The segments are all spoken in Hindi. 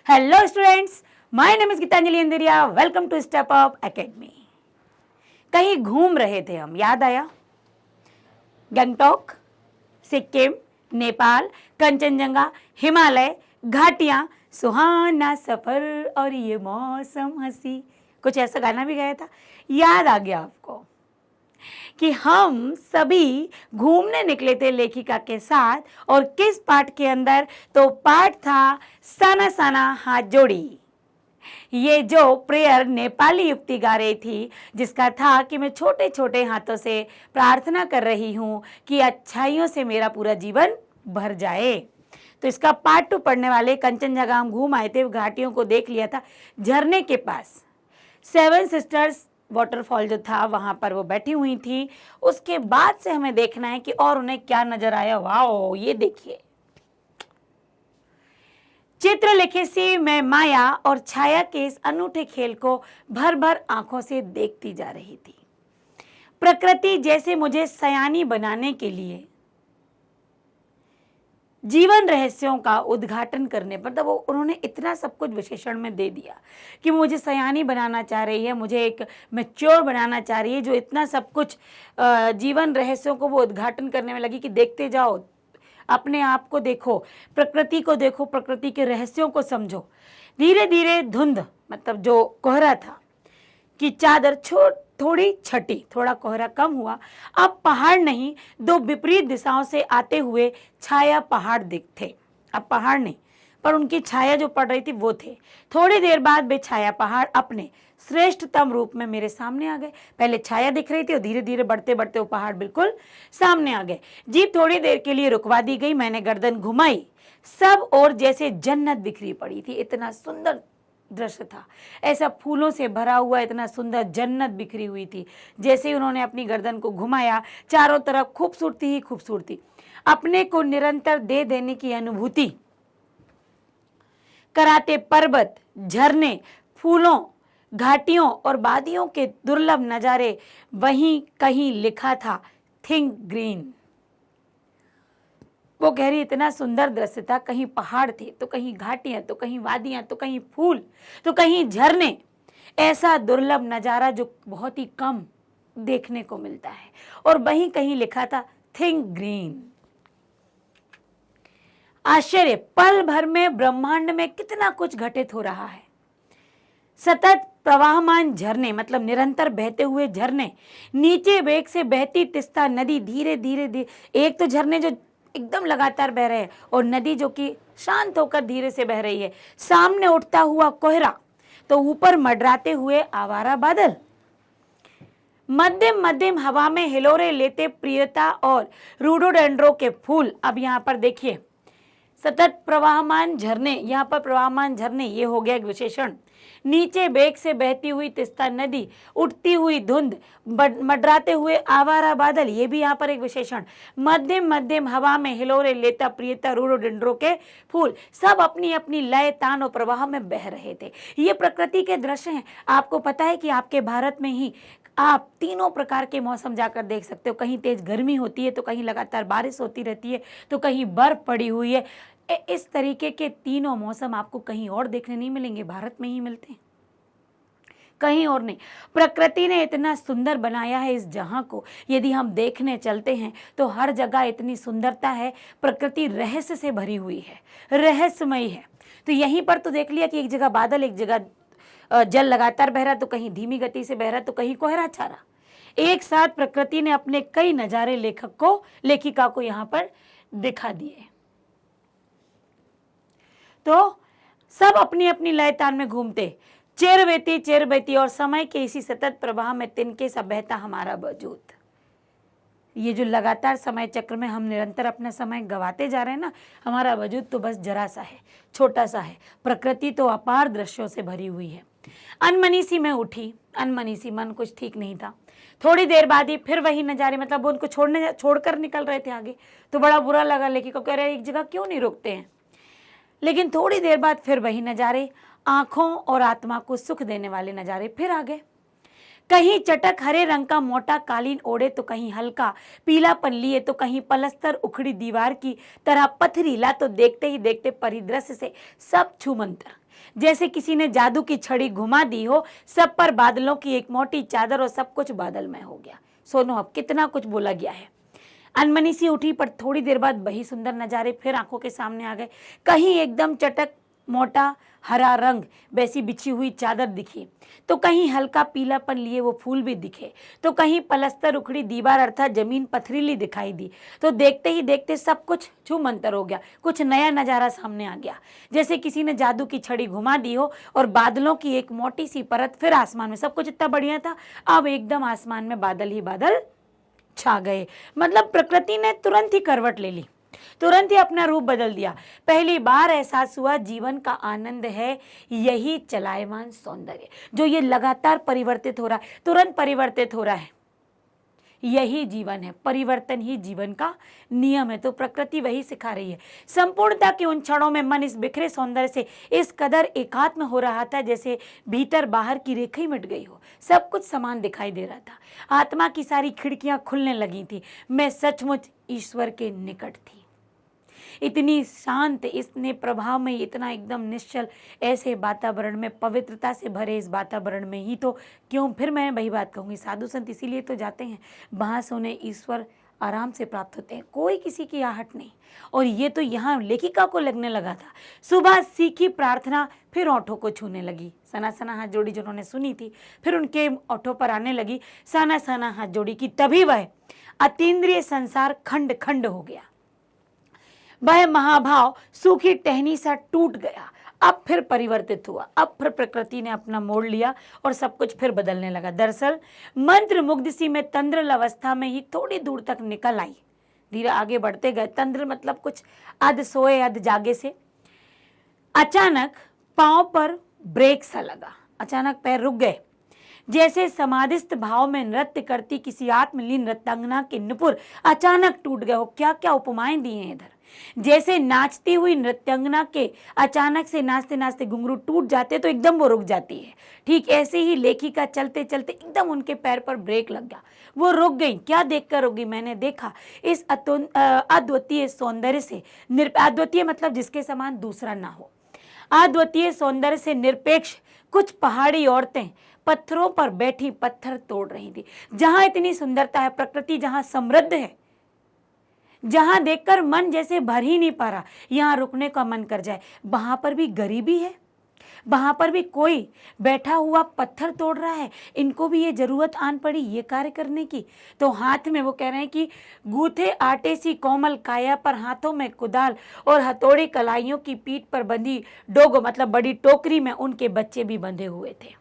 Hello students, my name is Gitanjali Andheria. Welcome to Step Up Academy. कहीं घूम रहे थे हम, याद आया? गंगटोक, सिक्किम, नेपाल, कंचनजंगा, हिमालय, घाटियां, सुहाना सफर और ये मौसम हंसी, कुछ ऐसा गाना भी गाया था। याद आ गया आपको कि हम सभी घूमने निकले थे लेखिका के साथ। और किस पाठ के अंदर? तो पाठ था साना साना हाथ जोड़ी। ये जो प्रेयर नेपाली युवती गा रही थी, जिसका था कि मैं छोटे छोटे हाथों से प्रार्थना कर रही हूँ कि अच्छाइयों से मेरा पूरा जीवन भर जाए। तो इसका पार्ट 2 पढ़ने वाले कंचनजंगा हम घूम आए थे, घाटियों को देख लिया था। झरने के पास 7 सिस्टर्स वाटरफॉल जो था वहां पर वो बैठी हुई थी। उसके बाद से हमें देखना है कि और उन्हें क्या नजर आया। वाओ, ये देखिए, चित्र लिखे सी मैं माया और छाया के इस अनूठे खेल को भर भर आंखों से देखती जा रही थी। प्रकृति जैसे मुझे सयानी बनाने के लिए जीवन रहस्यों का उद्घाटन करने पर, तब उन्होंने इतना सब कुछ विशेषण में दे दिया कि मुझे सयानी बनाना चाह रही है, मुझे एक मैच्योर बनाना चाह रही है, जो इतना सब कुछ जीवन रहस्यों को वो उद्घाटन करने में लगी कि देखते जाओ, अपने आप को देखो, प्रकृति को देखो, प्रकृति के रहस्यों को समझो। धीरे धीरे धुंध, मतलब जो कोहरा था, कि चादर थोड़ी छटी, थोड़ा कोहरा कम हुआ। अब पहाड़ नहीं, दो विपरीत दिशाओं से आते हुए छाया पहाड़ दिखते। अब पहाड़ नहीं, पर उनकी छाया जो पड़ रही थी वो थे। थोड़ी देर बाद वे छाया पहाड़ अपने श्रेष्ठतम रूप में मेरे सामने आ गए। पहले छाया दिख रही थी और धीरे धीरे बढ़ते बढ़ते वो पहाड़ बिल्कुल सामने आ गए। जीप थोड़ी देर के लिए रुकवा दी गई। मैंने गर्दन घुमाई। सब और जैसे जन्नत बिखरी पड़ी थी। इतना सुंदर दृश्य था, ऐसा फूलों से भरा हुआ, इतना सुंदर जन्नत बिखरी हुई थी। जैसे ही उन्होंने अपनी गर्दन को घुमाया, चारों तरफ खूबसूरती ही खूबसूरती, अपने को निरंतर दे देने की अनुभूति कराते पर्वत, झरने, फूलों, घाटियों और वादियों के दुर्लभ नजारे। वहीं कहीं लिखा था थिंक ग्रीन। वो कह रही इतना सुंदर दृश्य था, कहीं पहाड़ थे तो कहीं घाटियां, तो कहीं वादियां, तो कहीं फूल, तो कहीं झरने। ऐसा दुर्लभ नजारा जो बहुत ही कम देखने को मिलता है। और वहीं कहीं लिखा था थिंक ग्रीन। आश्चर्य, पल भर में ब्रह्मांड में कितना कुछ घटित हो रहा है। सतत प्रवाहमान झरने, मतलब निरंतर बहते हुए झरने, नीचे वेग से बहती तिस्ता नदी, धीरे धीरे एक तो झरने जो एकदम लगातार बह रहे हैं और नदी जो कि शांत होकर धीरे से बह रही है। सामने उठता हुआ कोहरा, तो ऊपर मंडराते हुए आवारा बादल, मध्यम मध्यम हवा में हिलोरे लेते प्रियता और रोडोडेंड्रो के फूल। अब यहाँ पर देखिए, सतत प्रवाहमान झरने, यहाँ पर प्रवाहमान झरने, ये हो गया एक विशेषण। नीचे बेग से बहती हुई तिस्ता नदी, उठती हुई धुंध, मंडराते हुए आवारा बादल, ये भी यहाँ पर एक विशेषण। मध्यम मध्यम हवा में हिलोरे लेता प्रियता रोडोडेंड्रो के फूल, सब अपनी अपनी लय, तान और प्रवाह में बह रहे थे। ये प्रकृति के दृश्य हैं। आपको पता है कि आपके भारत में ही आप तीनों प्रकार के मौसम जाकर देख सकते हो। कहीं तेज गर्मी होती है, तो कहीं लगातार बारिश होती रहती है, तो कहीं बर्फ पड़ी हुई है। इस तरीके के तीनों मौसम आपको कहीं और देखने नहीं मिलेंगे, भारत में ही मिलते हैं, कहीं और नहीं। प्रकृति ने इतना सुंदर बनाया है इस जहां को। यदि हम देखने चलते हैं तो हर जगह इतनी सुंदरता है। प्रकृति रहस्य से भरी हुई है, रहस्यमयी है। तो यहीं पर तो देख लिया कि एक जगह बादल, एक जगह जल लगातार बह रहा, तो कहीं धीमी गति से बह रहा, तो कहीं कोहरा छा रहा। एक साथ प्रकृति ने अपने कई नजारे लेखिका को यहाँ पर दिखा दिए। तो सब अपनी अपनी लय तान में घूमते, चेर बेती और समय के इसी सतत प्रवाह में तिनके सा बहता हमारा वजूद। ये जो लगातार समय चक्र में हम निरंतर अपना समय गवाते जा रहे हैं ना, हमारा वजूद तो बस जरा सा है, छोटा सा है। प्रकृति तो अपार दृश्यों से भरी हुई है। अनमनी सी मैं उठी, अनमनी सी, मन कुछ ठीक नहीं था। थोड़ी देर बाद ही फिर वही नजारे, मतलब वो उनको छोड़कर निकल रहे थे आगे, तो बड़ा बुरा लगा। लेकिन को कह रहे एक जगह क्यों नहीं रुकते हैं। लेकिन थोड़ी देर बाद फिर वही नजारे, आंखों और आत्मा को सुख देने वाले नजारे फिर आ गए। कहीं चटक हरे रंग का मोटा कालीन ओढ़े, तो कहीं हल्का पीलापन लिए, तो कहीं पलस्तर उखड़ी दीवार की तरह पथरीला। तो देखते ही देखते परिदृश्य से सब छूमंतर, जैसे किसी ने जादू की छड़ी घुमा दी हो, सब पर बादलों की एक मोटी चादर और सब कुछ बादलमय हो गया। सुनो अब कितना कुछ बोला गया है। अनमनी सी उठी, पर थोड़ी देर बाद वही सुंदर नजारे फिर आंखों के सामने आ गए। कहीं एकदम चटक मोटा हरा रंग वैसी बिछी हुई चादर दिखी, तो कहीं हल्का पीलापन लिए वो फूल भी दिखे, तो कहीं पलस्तर उखड़ी दीवार अर्थात जमीन पथरीली दिखाई दी। तो देखते ही देखते सब कुछ छूमंतर हो गया, कुछ नया नजारा सामने आ गया, जैसे किसी ने जादू की छड़ी घुमा दी हो और बादलों की एक मोटी सी परत फिर आसमान में। सब कुछ इतना बढ़िया था, अब एकदम आसमान में बादल ही बादल छा गए। मतलब प्रकृति ने तुरंत ही करवट ले ली, तुरंत ही अपना रूप बदल दिया। पहली बार एहसास हुआ जीवन का आनंद है यही चलायमान सौंदर्य, जो ये लगातार परिवर्तित हो रहा है, तुरंत परिवर्तित हो रहा है। यही जीवन है, परिवर्तन ही जीवन का नियम है। तो प्रकृति वही सिखा रही है। संपूर्णता के उन क्षणों में मन इस बिखरे सौंदर्य से इस कदर एकात्म हो रहा था जैसे भीतर बाहर की रेखा ही मिट गई हो। सब कुछ समान दिखाई दे रहा था। आत्मा की सारी खिड़कियां खुलने लगी थी। मैं सचमुच ईश्वर के निकट थी। इतनी शांत, इतने प्रभाव में, इतना एकदम निश्चल, ऐसे वातावरण में, पवित्रता से भरे इस वातावरण में ही तो क्यों, फिर मैं वही बात कहूँगी, साधु संत इसीलिए तो जाते हैं, वहाँ से उन्हें ईश्वर आराम से प्राप्त होते हैं, कोई किसी की आहट नहीं। और ये तो यहाँ लेखिका को लगने लगा था। सुबह सीखी प्रार्थना फिर ओठों को छूने लगी। सना सना हाथ जोड़ी जिन्होंने सुनी थी, फिर उनके ओठों पर आने लगी सना सना हाथ जोड़ी की। तभी वह अतीन्द्रिय संसार खंड खंड हो गया। वह महाभाव सूखी टहनी सा टूट गया, अब फिर परिवर्तित हुआ। अब फिर प्रकृति ने अपना मोड़ लिया और सब कुछ फिर बदलने लगा। दरअसल मंत्र मुग्ध सी में तंद्रल अवस्था में ही थोड़ी दूर तक निकल आई। धीरे आगे बढ़ते गए। तंद्र मतलब कुछ अध सोए अध जागे से। अचानक पांव पर ब्रेक सा लगा, अचानक पैर रुक गए, जैसे समाधिस्थ भाव में नृत्य करती किसी आत्मलीन नृत्यांगना के नुपुर अचानक टूट गए हो। क्या क्या उपमाएं दी हैं इधर। जैसे नाचती हुई नृत्यांगना के अचानक से नाचते नाचते घुंघरू टूट जाते तो एकदम वो रुक जाती है, ठीक ऐसे ही लेखिका चलते चलते एकदम उनके पैर पर ब्रेक लग गया, वो रुक गई। क्या देखकर रुकी? मैंने देखा इस अद्वितीय सौंदर्य से, अद्वितीय मतलब जिसके समान दूसरा ना हो, अद्वितीय सौंदर्य से निरपेक्ष कुछ पहाड़ी औरतें पत्थरों पर बैठी पत्थर तोड़ रही थी। जहां इतनी सुंदरता है, प्रकृति जहां समृद्ध है, जहां देखकर मन जैसे भर ही नहीं पा रहा, यहां रुकने का मन कर जाए, वहां पर भी गरीबी है, वहां पर भी कोई बैठा हुआ पत्थर तोड़ रहा है। इनको भी ये जरूरत आन पड़ी ये कार्य करने की। तो हाथ में वो कह रहे हैं कि गूथे आटे सी कोमल काया पर हाथों में कुदाल और हथौड़े कलाइयों की पीठ पर बंधी डोगो मतलब बड़ी टोकरी में उनके बच्चे भी बंधे हुए थे।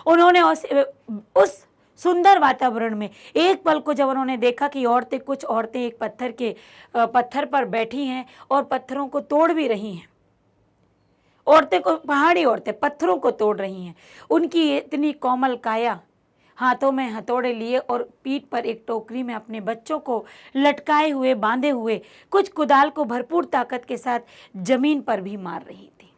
उन्होंने उस सुंदर वातावरण में एक पल को जब उन्होंने देखा कि कुछ औरतें एक पत्थर पर बैठी हैं और पत्थरों को तोड़ भी रही हैं, पहाड़ी औरतें पत्थरों को तोड़ रही हैं, उनकी इतनी कोमल काया, हाथों में हथौड़े लिए और पीठ पर एक टोकरी में अपने बच्चों को लटकाए हुए बांधे हुए, कुछ कुदाल को भरपूर ताकत के साथ जमीन पर भी मार रही थी।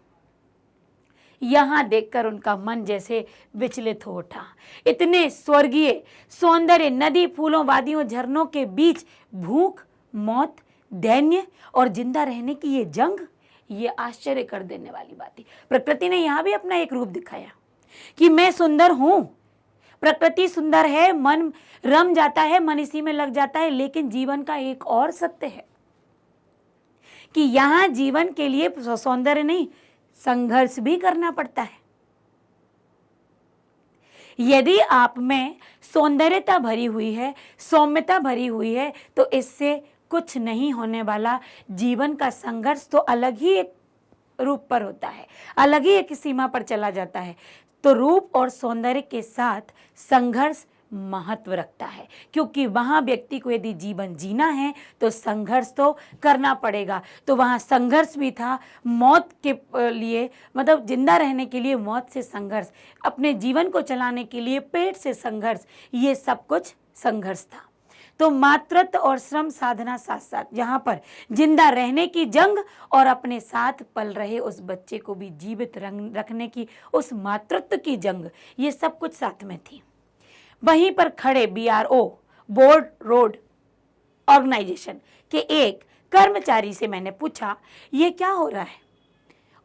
यहां देखकर उनका मन जैसे विचलित हो उठा। इतने स्वर्गीय सौंदर्य, नदी, फूलों, वादियों, झरनों के बीच भूख, मौत, दैन्य और जिंदा रहने की ये जंग, ये आश्चर्य कर देने वाली बात थी। प्रकृति ने यहां भी अपना एक रूप दिखाया कि मैं सुंदर हूं, प्रकृति सुंदर है, मन रम जाता है, मन इसी में लग जाता है। लेकिन जीवन का एक और सत्य है कि यहां जीवन के लिए सौंदर्य नहीं, संघर्ष भी करना पड़ता है। यदि आप में सौंदर्यता भरी हुई है, सौम्यता भरी हुई है, तो इससे कुछ नहीं होने वाला। जीवन का संघर्ष तो अलग ही एक रूप पर होता है, अलग ही एक सीमा पर चला जाता है। तो रूप और सौंदर्य के साथ संघर्ष महत्व रखता है, क्योंकि वहां व्यक्ति को यदि जीवन जीना है तो संघर्ष तो करना पड़ेगा। तो वहां संघर्ष भी था, मौत के लिए मतलब जिंदा रहने के लिए मौत से संघर्ष, अपने जीवन को चलाने के लिए पेट से संघर्ष, ये सब कुछ संघर्ष था। तो मातृत्व और श्रम साधना साथ साथ, यहाँ पर जिंदा रहने की जंग और अपने साथ पल रहे उस बच्चे को भी जीवित रखने की उस मातृत्व की जंग, ये सब कुछ साथ में थी। वहीं पर खड़े BRO बोर्ड रोड ऑर्गेनाइजेशन के एक कर्मचारी से मैंने पूछा, ये क्या हो रहा है?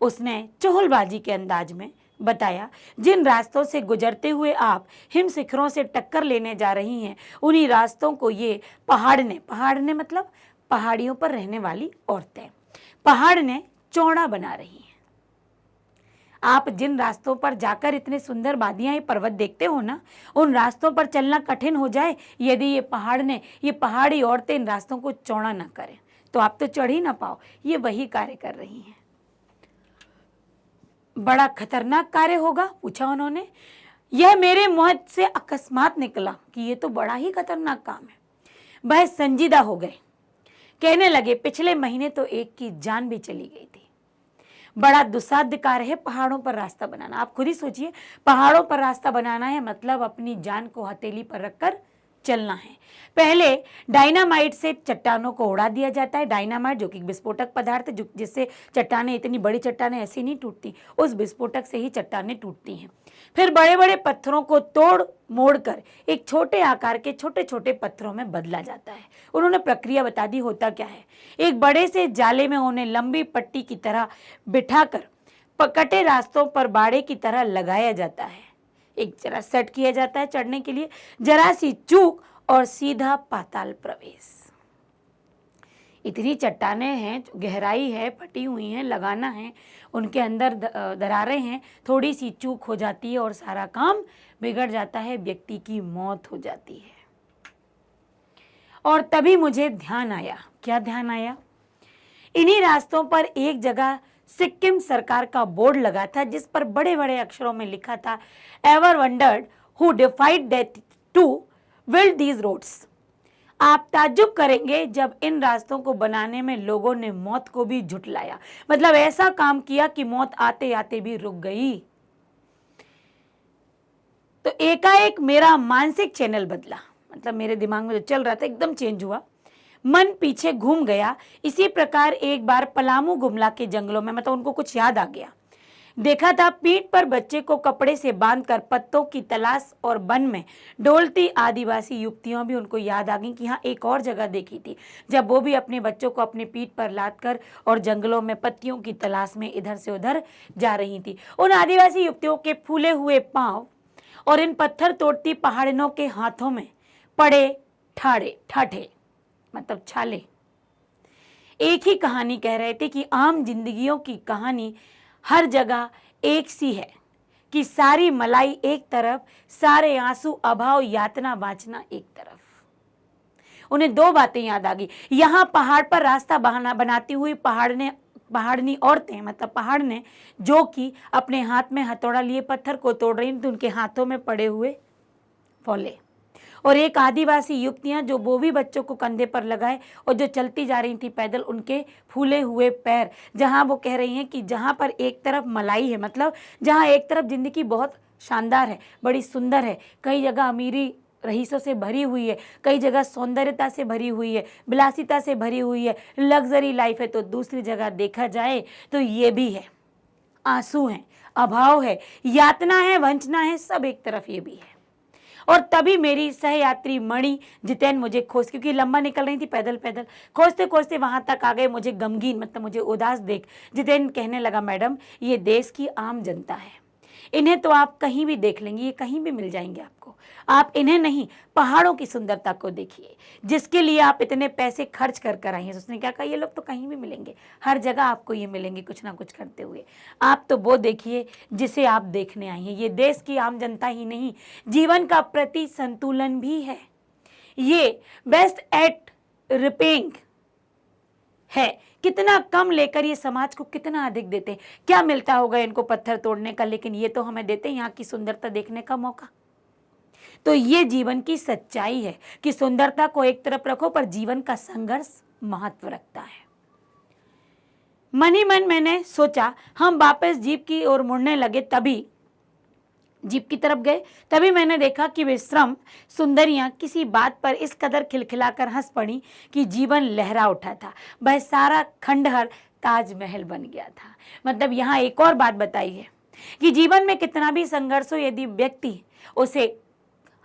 उसने चुगलबाजी के अंदाज में बताया, जिन रास्तों से गुजरते हुए आप हिम शिखरों से टक्कर लेने जा रही हैं, उन्हीं रास्तों को ये पहाड़ ने मतलब पहाड़ियों पर रहने वाली औरतें, पहाड़ ने चौड़ा बना रही हैं। आप जिन रास्तों पर जाकर इतने सुंदर वादियां, ये पर्वत देखते हो ना, उन रास्तों पर चलना कठिन हो जाए यदि ये पहाड़ी औरतें इन रास्तों को चौड़ा ना करें, तो आप तो चढ़ ही ना पाओ। ये वही कार्य कर रही हैं। बड़ा खतरनाक कार्य होगा, पूछा उन्होंने। यह मेरे मुंह से अकस्मात निकला कि ये तो बड़ा ही खतरनाक काम है। वह संजीदा हो गए, कहने लगे, पिछले महीने तो एक की जान भी चली गई थी। बड़ा दुस्साध्य कार्य है पहाड़ों पर रास्ता बनाना। आप खुद ही सोचिए, पहाड़ों पर रास्ता बनाना है मतलब अपनी जान को हथेली पर रखकर चलना है। पहले डायनामाइट से चट्टानों को उड़ा दिया जाता है। डायनामाइट जो कि विस्फोटक पदार्थ है, जिससे चट्टानें, इतनी बड़ी चट्टानें ऐसी नहीं टूटती, उस विस्फोटक से ही चट्टानें टूटती हैं। फिर बड़े बड़े पत्थरों को तोड़ मोड़ कर एक छोटे आकार के छोटे छोटे पत्थरों में बदला जाता है। उन्होंने प्रक्रिया बता दी, होता क्या है। एक बड़े से जाले में उन्हें लंबी पट्टी की तरह बिठाकर कटे रास्तों पर बाड़े की तरह लगाया जाता है। एक जरा सेट किया जाता है चढ़ने के लिए। जरा सी चूक और सीधा पाताल प्रवेश। इतनी चट्टानें हैं, गहराई है, फटी हुई हैं, लगाना है, उनके अंदर दरारें हैं, थोड़ी सी चूक हो जाती है और सारा काम बिगड़ जाता है, व्यक्ति की मौत हो जाती है। और तभी मुझे ध्यान आया। क्या ध्यान आया? इन्हीं रास्तों पर एक जगह सिक्किम सरकार का बोर्ड लगा था, जिस पर बड़े बड़े अक्षरों में लिखा था, ever wondered who defied death to build these roads. आप ताज्जुब करेंगे जब इन रास्तों को बनाने में लोगों ने मौत को भी झुठलाया। मतलब ऐसा काम किया कि मौत आते आते भी रुक गई। तो एकाएक मेरा मानसिक चैनल बदला, मतलब मेरे दिमाग में जो चल रहा था एकदम चेंज हुआ। मन पीछे घूम गया। इसी प्रकार एक बार पलामू गुमला के जंगलों में, मतलब उनको कुछ याद आ गया, देखा था पीठ पर बच्चे को कपड़े से बांधकर पत्तों की तलाश और वन में डोलती आदिवासी युवतियां भी उनको याद आ गई कि हाँ, एक और जगह देखी थी जब वो भी अपने बच्चों को अपने पीठ पर लादकर और जंगलों में पत्तियों की तलाश में इधर से उधर जा रही थी। उन आदिवासी युवतियों के फूले हुए पांव और इन पत्थर तोड़ती पहाड़ियों के हाथों में पड़े ठाठे मतलब छाले एक ही कहानी कह रहे थे कि आम जिंदगियों की कहानी हर जगह एक सी है कि सारी मलाई एक तरफ, सारे आंसू, अभाव, यातना, वांछना एक तरफ। उन्हें दो बातें याद आ गई। यहाँ पहाड़ पर रास्ता बनाती हुई पहाड़नी औरतें, मतलब पहाड़ ने, जो कि अपने हाथ में हथौड़ा लिए पत्थर को तोड़ रही थी, उनके हाथों में पड़े हुए फौले, और एक आदिवासी युवतियां जो वो भी बच्चों को कंधे पर लगाए और जो चलती जा रही थी पैदल, उनके फूले हुए पैर, जहां वो कह रही हैं कि जहां पर एक तरफ मलाई है, मतलब जहां एक तरफ जिंदगी बहुत शानदार है, बड़ी सुंदर है, कई जगह अमीरी रईसों से भरी हुई है, कई जगह सौंदर्यता से भरी हुई है, विलासिता से भरी हुई है, लग्जरी लाइफ है, तो दूसरी जगह देखा जाए तो ये भी है, आंसू हैं, अभाव है, यातना है, वंचना है, सब एक तरफ ये भी है। और तभी मेरी सहयात्री मणि जितेन मुझे क्योंकि लंबा निकल रही थी पैदल पैदल, खोजते खोजते वहां तक आ गए। मुझे गमगीन, मतलब मुझे उदास देख जितेन कहने लगा, मैडम ये देश की आम जनता है, इन्हें तो आप कहीं भी देख लेंगे, ये कहीं भी मिल जाएंगे आपको, आप इन्हें नहीं, पहाड़ों की सुंदरता को देखिए, जिसके लिए आप इतने पैसे खर्च कर आई हैं। उसने क्या कहा, ये लोग तो कहीं भी मिलेंगे, हर जगह आपको ये मिलेंगे कुछ ना कुछ करते हुए, आप तो वो देखिए जिसे आप देखने आई हैं। ये देश की आम जनता ही नहीं, जीवन का प्रति संतुलन भी है, ये बेस्ट एट रिपेइंग है। कितना कम लेकर ये समाज को कितना अधिक देते हैं। क्या मिलता होगा इनको पत्थर तोड़ने का, लेकिन ये तो हमें देते हैं यहाँ की सुंदरता देखने का मौका। तो ये जीवन की सच्चाई है कि सुंदरता को एक तरफ रखो, पर जीवन का संघर्ष महत्व रखता है। मन ही मन मैंने सोचा, हम वापस जीप की ओर मुड़ने लगे, तभी जीप की तरफ गए, तभी मैंने देखा कि विश्रम सुंदरियां किसी बात पर इस कदर खिलखिलाकर हंस पड़ी कि जीवन लहरा उठा था। वह सारा खंडहर ताजमहल बन गया था। मतलब यहाँ एक और बात बताई है कि जीवन में कितना भी संघर्ष हो, यदि व्यक्ति उसे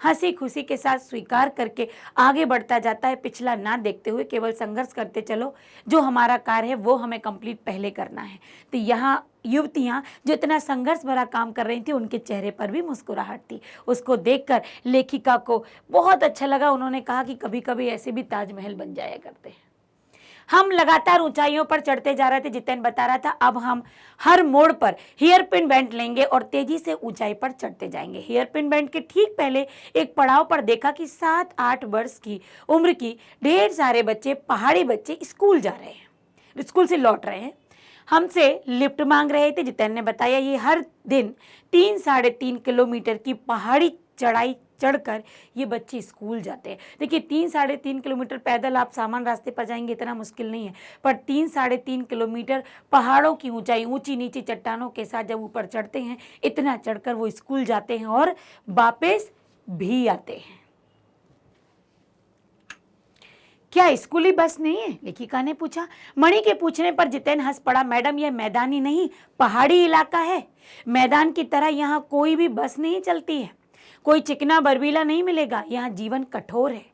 हंसी खुशी के साथ स्वीकार करके आगे बढ़ता जाता है, पिछला ना देखते हुए केवल संघर्ष करते चलो, जो हमारा कार्य है वो हमें कंप्लीट पहले करना है। तो यहाँ युवतियाँ जो इतना संघर्ष भरा काम कर रही थी, उनके चेहरे पर भी मुस्कुराहट थी। उसको देखकर लेखिका को बहुत अच्छा लगा। उन्होंने कहा कि कभी कभी ऐसे भी ताजमहल बन जाया करते हैं। हम लगातार ऊंचाइयों पर चढ़ते जा रहे थे। जितेन बता रहा था अब हम हर मोड़ पर हेयर पिन बेंड लेंगे और तेजी से ऊंचाई पर चढ़ते जाएंगे। हेयर पिन बेंड के ठीक पहले एक पड़ाव पर देखा कि 7-8 वर्ष की उम्र की ढेर सारे बच्चे, पहाड़ी बच्चे स्कूल जा रहे हैं, स्कूल से लौट रहे हैं, हमसे लिफ्ट मांग रहे थे। जितेन ने बताया ये हर दिन 3-3.5 किलोमीटर की पहाड़ी चढ़ाई चढ़कर ये बच्चे स्कूल जाते हैं। देखिए 3-3.5 किलोमीटर पैदल आप सामान्य रास्ते पर जाएंगे, इतना मुश्किल नहीं है, पर 3-3.5 किलोमीटर पहाड़ों की ऊंचाई, ऊंची नीची चट्टानों के साथ जब ऊपर चढ़ते हैं, इतना चढ़कर वो स्कूल जाते हैं और वापस भी आते हैं। क्या स्कूली बस नहीं है? लेखिका ने पूछा। मणि के पूछने पर जितेन हंस पड़ा। मैडम यह मैदानी नहीं, पहाड़ी इलाका है। मैदान की तरह यहाँ कोई भी बस नहीं चलती है, कोई चिकना बर्फीला नहीं मिलेगा। यहाँ जीवन कठोर है।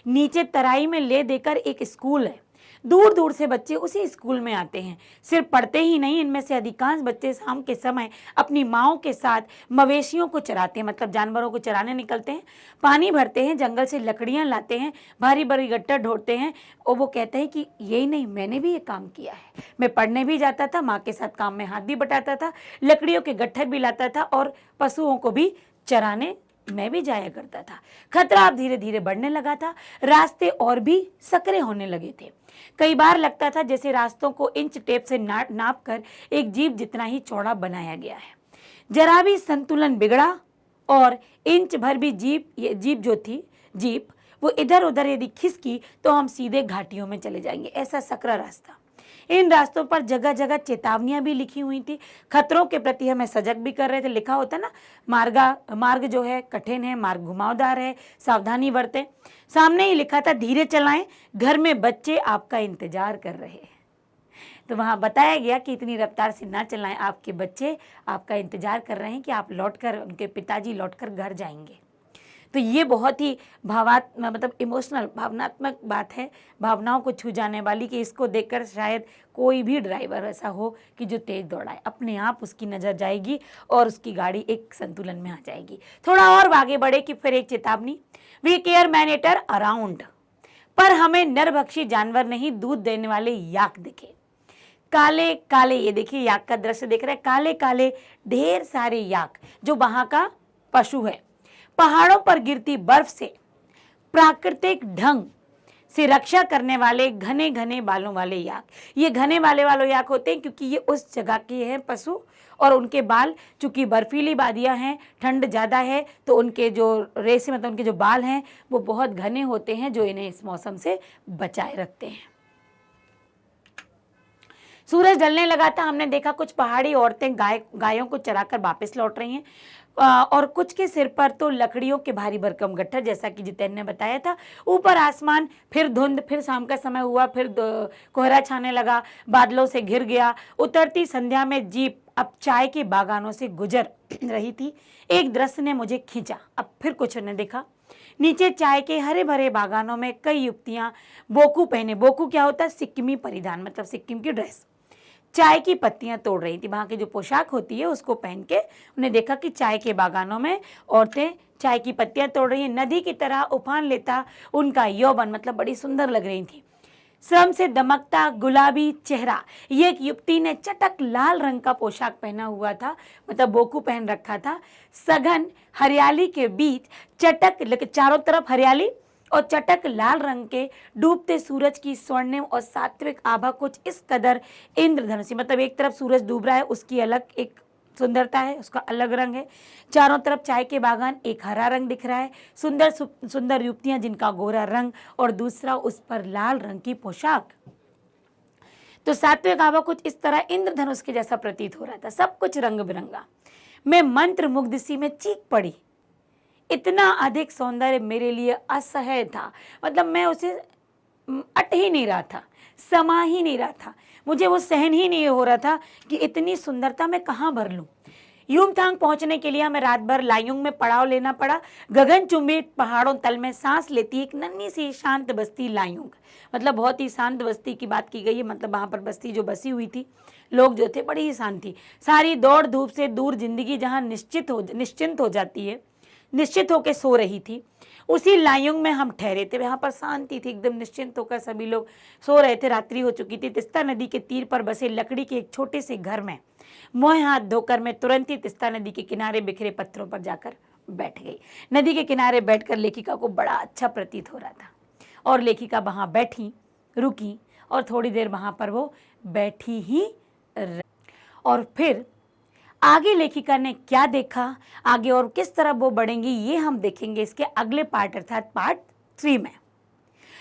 नीचे तराई में ले देकर एक स्कूल है, दूर दूर से बच्चे उसी स्कूल में आते हैं। सिर्फ पढ़ते ही नहीं, इनमें से अधिकांश बच्चे शाम के समय अपनी माओं के साथ मवेशियों को चराते हैं, मतलब जानवरों को चराने निकलते हैं, पानी भरते हैं, जंगल से लकड़ियां लाते हैं, भारी भारी गट्टा ढोते हैं। और वो कहते हैं कि यही नहीं, मैंने भी ये काम किया है। मैं पढ़ने भी जाता था, माँ के साथ काम में हाथ भी बटाता था, लकड़ियों के गट्ठर भी लाता था और पशुओं को भी चराने मैं भी जाया करता था। खतरा अब धीरे धीरे बढ़ने लगा था। रास्ते और भी सकरे होने लगे थे। कई बार लगता था जैसे रास्तों को इंच टेप से नाप कर एक जीप जितना ही चौड़ा बनाया गया है। जरा भी संतुलन बिगड़ा और इंच भर भी जीप वो इधर उधर यदि खिसकी तो हम सीधे घाटियों में चले जाएंगे। ऐसा सकरा रास्ता। इन रास्तों पर जगह जगह चेतावनियां भी लिखी हुई थी, खतरों के प्रति हमें सजग भी कर रहे थे। लिखा होता ना, मार्ग जो है कठिन है, मार्ग घुमावदार है, सावधानी बरतें। सामने ही लिखा था धीरे चलाएं, घर में बच्चे आपका इंतजार कर रहे हैं। तो वहां बताया गया कि इतनी रफ्तार से ना चलाएं, आपके बच्चे आपका इंतजार कर रहे हैं कि आप लौटकर, उनके पिताजी लौटकर घर जाएंगे। तो ये बहुत ही इमोशनल, भावनात्मक बात है, भावनाओं को छू जाने वाली, कि इसको देखकर शायद कोई भी ड्राइवर ऐसा हो कि जो तेज दौड़ाए, अपने आप उसकी नज़र जाएगी और उसकी गाड़ी एक संतुलन में आ जाएगी। थोड़ा और आगे बढ़े कि फिर एक चेतावनी, वी केयर मैनेटर अराउंड, पर हमें नरभक्षी जानवर नहीं, दूध देने वाले याक दिखे। काले काले, ये देखिए याक का दृश्य देख रहे हैं, काले काले ढेर सारे याक जो वहां का पशु है। पहाड़ों पर गिरती बर्फ से प्राकृतिक ढंग से रक्षा करने वाले घने घने बालों वाले याक। ये घने वाले याक होते हैं क्योंकि ये उस जगह के हैं पशु, और उनके बाल, चूंकि बर्फीली वादियां हैं, ठंड ज़्यादा है, तो उनके जो रेशे उनके जो बाल हैं वो बहुत घने होते हैं, जो इन्हें इस मौसम से बचाए रखते हैं। सूरज ढलने लगा था। हमने देखा कुछ पहाड़ी औरतें गायों को चराकर वापस लौट रही हैं, और कुछ के सिर पर तो लकड़ियों के भारी भरकम गट्ठर, जैसा कि जितेन ने बताया था। ऊपर आसमान फिर धुंध, फिर शाम का समय हुआ, फिर कोहरा छाने लगा, बादलों से घिर गया। उतरती संध्या में जीप अब चाय के बागानों से गुजर रही थी। एक दृश्य ने मुझे खींचा। अब फिर कुछ ने देखा, नीचे चाय के हरे भरे बागानों में कई युवतियां बोकू पहने, बोकू क्या होता है, सिक्किमी परिधान, मतलब सिक्किम की ड्रेस, चाय की पत्तियां तोड़ रही थी। वहां की जो पोशाक होती है उसको पहन के उन्हें देखा कि चाय के बागानों में औरतें चाय की पत्तियां तोड़ रही हैं। नदी की तरह उफान लेता उनका यौवन, मतलब बड़ी सुंदर लग रही थी। श्रम से दमकता गुलाबी चेहरा। ये एक युवती ने चटक लाल रंग का पोशाक पहना हुआ था, मतलब बोकू पहन रखा था। सघन हरियाली के बीच चटक, चारों तरफ हरियाली और चटक लाल रंग के डूबते सूरज की स्वर्णिम और सात्विक आभा कुछ इस कदर इंद्रधनुषी, मतलब एक तरफ सूरज डूब रहा है, उसकी अलग एक सुंदरता है, उसका अलग रंग है। चारों तरफ चाय के बागान, एक हरा रंग दिख रहा है, सुंदर सुंदर युवतियां जिनका गोरा रंग और दूसरा उस पर लाल रंग की पोशाक। तो सात्विक आभा कुछ इस तरह इंद्रधनुष के जैसा प्रतीत हो रहा था, सब कुछ रंग बिरंगा। मैं मंत्र मुग्ध सी में चीख पड़ी। इतना अधिक सौंदर्य मेरे लिए असह्य था, मतलब मैं उसे अट ही नहीं रहा था, समा ही नहीं रहा था। मुझे वो सहन ही नहीं हो रहा था कि इतनी सुंदरता मैं कहाँ भर लूँ। युमथांग पहुंचने के लिए हमें रात भर लायुंग में पड़ाव लेना पड़ा। गगनचुंबी पहाड़ों तल में सांस लेती एक नन्ही सी शांत बस्ती लायुंग, मतलब बहुत ही शांत बस्ती की बात की गई है। मतलब वहाँ पर बस्ती जो बसी हुई थी, लोग जो थे बड़ी ही शांत थी। सारी दौड़ धूप से दूर जिंदगी जहाँ निश्चिंत हो जाती है, निश्चित होकर सो रही थी, उसी लायुंग में हम ठहरे थे। वहाँ पर शांति थी, एकदम निश्चिंत होकर सभी लोग सो रहे थे। रात्रि हो चुकी थी। तिस्ता नदी के तीर पर बसे लकड़ी के एक छोटे से घर में मुँह हाथ धोकर मैं तुरंत ही तिस्ता नदी के किनारे बिखरे पत्थरों पर जाकर बैठ गई। नदी के किनारे बैठकर लेखिका को बड़ा अच्छा प्रतीत हो रहा था और लेखिका वहाँ बैठी, रुकी और थोड़ी देर वहाँ पर वो बैठी ही रही। और फिर आगे लेखिका ने क्या देखा, आगे और किस तरह वो बढ़ेंगी, ये हम देखेंगे इसके अगले पार्ट अर्थात पार्ट 3 में।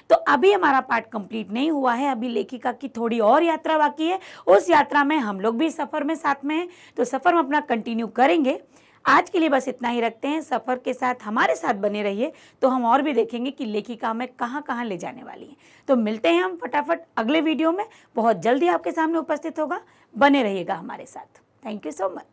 तो अभी हमारा पार्ट कंप्लीट नहीं हुआ है, अभी लेखिका की थोड़ी और यात्रा बाकी है। उस यात्रा में हम लोग भी सफ़र में साथ में हैं, तो सफ़र में अपना कंटिन्यू करेंगे। आज के लिए बस इतना ही रखते हैं। सफ़र के साथ हमारे साथ बने रहिए, तो हम और भी देखेंगे कि लेखिका हमें कहाँ कहाँ ले जाने वाली है। तो मिलते हैं हम फटाफट अगले वीडियो में, बहुत जल्दी आपके सामने उपस्थित होगा। बने रहिएगा हमारे साथ। Thank you so much.